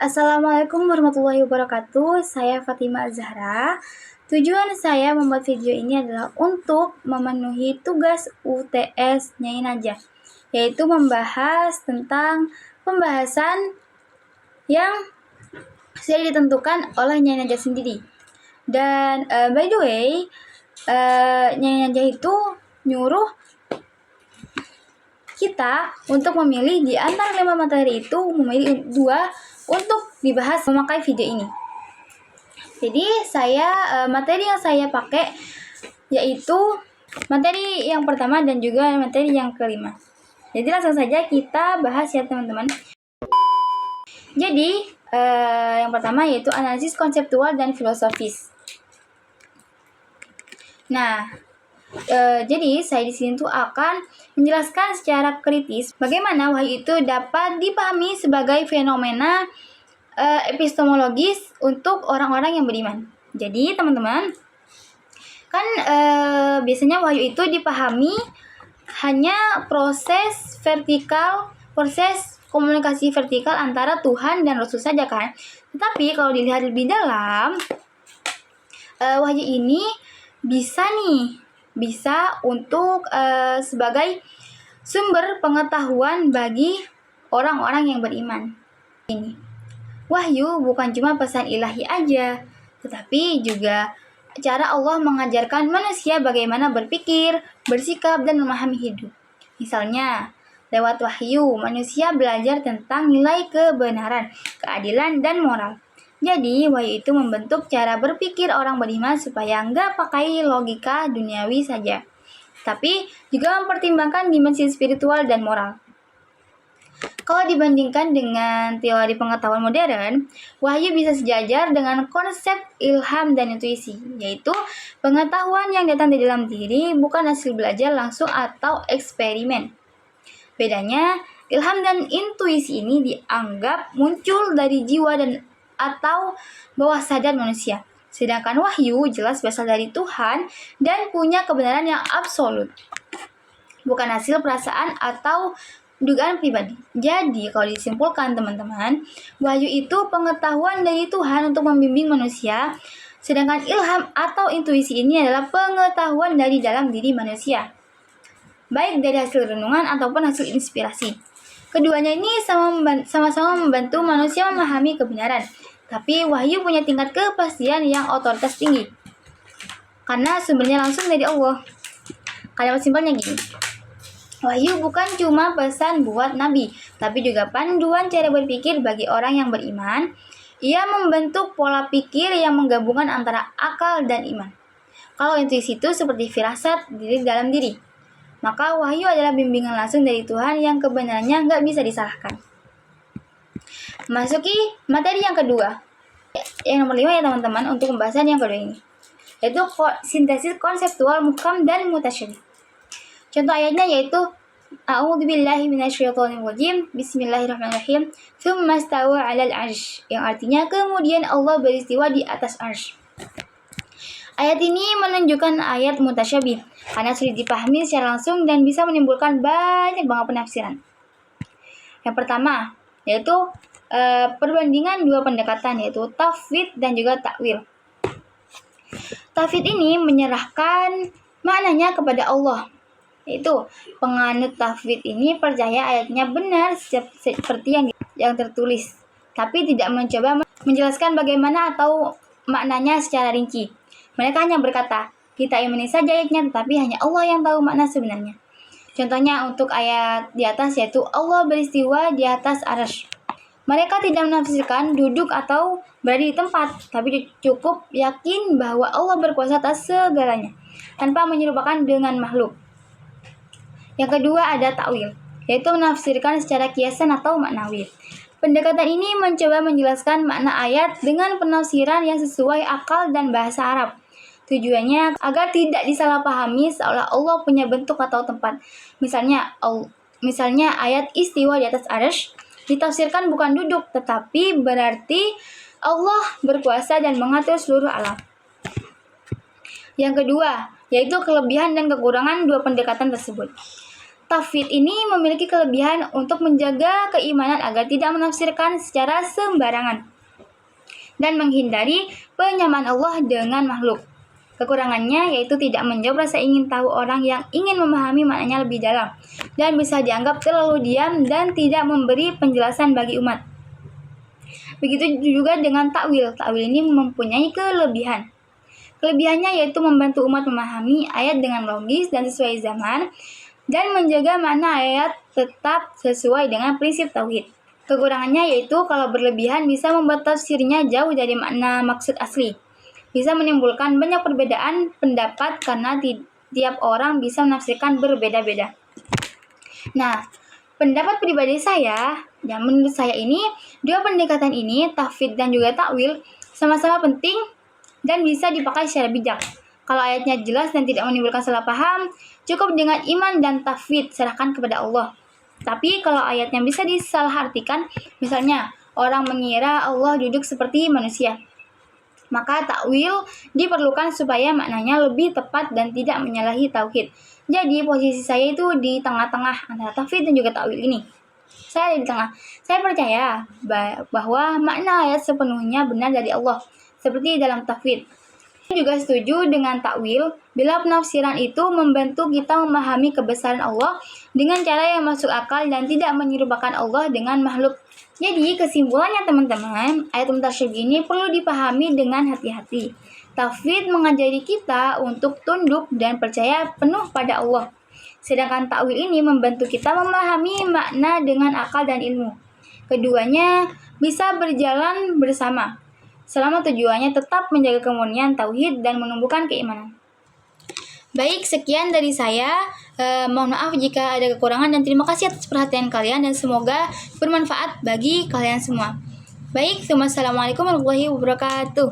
Assalamualaikum warahmatullahi wabarakatuh. Saya Fatima Zahra. Tujuan saya membuat video ini adalah untuk memenuhi tugas UTS Nyai Najah, yaitu membahas tentang pembahasan yang sudah ditentukan oleh Nyai Najah sendiri. Dan by the way, Nyai Najah itu nyuruh kita untuk memilih di antara 5 materi itu, memilih 2 untuk dibahas memakai video ini. Jadi materi yang saya pakai yaitu materi yang pertama dan juga materi yang kelima. Jadi langsung saja kita bahas ya teman-teman. Jadi yang pertama yaitu analisis konseptual dan filosofis. Nah, jadi saya di sini tuh akan menjelaskan secara kritis bagaimana wahyu itu dapat dipahami sebagai fenomena epistemologis untuk orang-orang yang beriman. Jadi teman-teman, kan biasanya wahyu itu dipahami hanya proses komunikasi vertikal antara Tuhan dan Rasul saja kan. Tetapi kalau dilihat lebih dalam, wahyu ini bisa untuk sebagai sumber pengetahuan bagi orang-orang yang beriman. Ini wahyu bukan cuma pesan ilahi aja, tetapi juga cara Allah mengajarkan manusia bagaimana berpikir, bersikap, dan memahami hidup. Misalnya, lewat wahyu, manusia belajar tentang nilai kebenaran, keadilan, dan moral. Jadi, wahyu itu membentuk cara berpikir orang beriman supaya nggak pakai logika duniawi saja, tapi juga mempertimbangkan dimensi spiritual dan moral. Kalau dibandingkan dengan teori pengetahuan modern, wahyu bisa sejajar dengan konsep ilham dan intuisi, yaitu pengetahuan yang datang di dalam diri, bukan hasil belajar langsung atau eksperimen. Bedanya, ilham dan intuisi ini dianggap muncul dari jiwa atau bawah sadar manusia. Sedangkan wahyu jelas berasal dari Tuhan dan punya kebenaran yang absolut, bukan hasil perasaan atau dugaan pribadi. Jadi, kalau disimpulkan teman-teman, wahyu itu pengetahuan dari Tuhan untuk membimbing manusia, sedangkan ilham atau intuisi ini adalah pengetahuan dari dalam diri manusia, baik dari hasil renungan ataupun hasil inspirasi. Keduanya ini sama-sama membantu manusia memahami kebenaran. Tapi wahyu punya tingkat kepastian yang otoritas tinggi, karena sumbernya langsung dari Allah. Kalimat simpelnya gini, wahyu bukan cuma pesan buat nabi, tapi juga panduan cara berpikir bagi orang yang beriman. Ia membentuk pola pikir yang menggabungkan antara akal dan iman. Kalau intuisi itu seperti firasat diri dalam diri, maka wahyu adalah bimbingan langsung dari Tuhan yang kebenarannya nggak bisa disalahkan. Masuki materi yang kedua, yang nomor 5 ya teman-teman, untuk pembahasan yang kedua ini, yaitu sintesis konseptual muhkam dan mutasyabih. Contoh ayatnya yaitu A'udzubillahi minasyaitonirrajim, Bismillahirrahmanirrahim, tsumma stawa 'alal 'arsy, yang artinya kemudian Allah beristiwa di atas arsy. Ayat ini menunjukkan ayat mutasyabih karena sulit dipahami secara langsung dan bisa menimbulkan banyak banget penafsiran. Yang pertama yaitu perbandingan dua pendekatan, yaitu tafwid dan juga takwil. Tafwid ini menyerahkan maknanya kepada Allah, yaitu penganut tafwid ini percaya ayatnya benar seperti yang tertulis, tapi tidak mencoba menjelaskan bagaimana atau maknanya secara rinci. Mereka hanya berkata, kita imani saja ayatnya, tetapi hanya Allah yang tahu makna sebenarnya. Contohnya untuk ayat di atas, yaitu Allah beristiwa di atas arsy. Mereka tidak menafsirkan duduk atau berada di tempat, tapi cukup yakin bahwa Allah berkuasa atas segalanya, tanpa menyerupakan dengan makhluk. Yang kedua ada takwil, yaitu menafsirkan secara kiasan atau maknawi. Pendekatan ini mencoba menjelaskan makna ayat dengan penafsiran yang sesuai akal dan bahasa Arab. Tujuannya agar tidak disalahpahami seolah Allah punya bentuk atau tempat. Misalnya ayat istiwa di atas arsy ditafsirkan bukan duduk, tetapi berarti Allah berkuasa dan mengatur seluruh alam. Yang kedua, yaitu kelebihan dan kekurangan dua pendekatan tersebut. Tauhid ini memiliki kelebihan untuk menjaga keimanan agar tidak menafsirkan secara sembarangan dan menghindari penyamaan Allah dengan makhluk. Kekurangannya yaitu tidak menjawab rasa ingin tahu orang yang ingin memahami maknanya lebih dalam dan bisa dianggap terlalu diam dan tidak memberi penjelasan bagi umat. Begitu juga dengan takwil. Takwil ini mempunyai kelebihan. Kelebihannya yaitu membantu umat memahami ayat dengan logis dan sesuai zaman dan menjaga makna ayat tetap sesuai dengan prinsip tauhid. Kekurangannya yaitu kalau berlebihan bisa membuat tafsirnya jauh dari makna maksud asli. Bisa menimbulkan banyak perbedaan pendapat karena tiap orang bisa menafsirkan berbeda-beda. Nah, pendapat pribadi saya, yang menurut saya ini, dua pendekatan ini, tauhid dan juga takwil, sama-sama penting dan bisa dipakai secara bijak. Kalau ayatnya jelas dan tidak menimbulkan salah paham, cukup dengan iman dan tauhid, serahkan kepada Allah. Tapi kalau ayatnya bisa disalahartikan, misalnya orang mengira Allah duduk seperti manusia, maka takwil diperlukan supaya maknanya lebih tepat dan tidak menyalahi tauhid. Jadi posisi saya itu di tengah-tengah antara tauhid dan juga takwil ini. Saya di tengah. Saya percaya bahwa makna ayat sepenuhnya benar dari Allah, seperti dalam tauhid. Saya juga setuju dengan takwil bila penafsiran itu membantu kita memahami kebesaran Allah dengan cara yang masuk akal dan tidak menyerupakan Allah dengan makhluk. Jadi kesimpulannya teman-teman, ayat mutasyabih ini perlu dipahami dengan hati-hati. Tauhid mengajari kita untuk tunduk dan percaya penuh pada Allah. Sedangkan takwil ini membantu kita memahami makna dengan akal dan ilmu. Keduanya bisa berjalan bersama, selama tujuannya tetap menjaga kemurnian tauhid dan menumbuhkan keimanan. Baik, sekian dari saya. Mohon maaf jika ada kekurangan dan terima kasih atas perhatian kalian dan semoga bermanfaat bagi kalian semua. Baik, Assalamualaikum warahmatullahi wabarakatuh.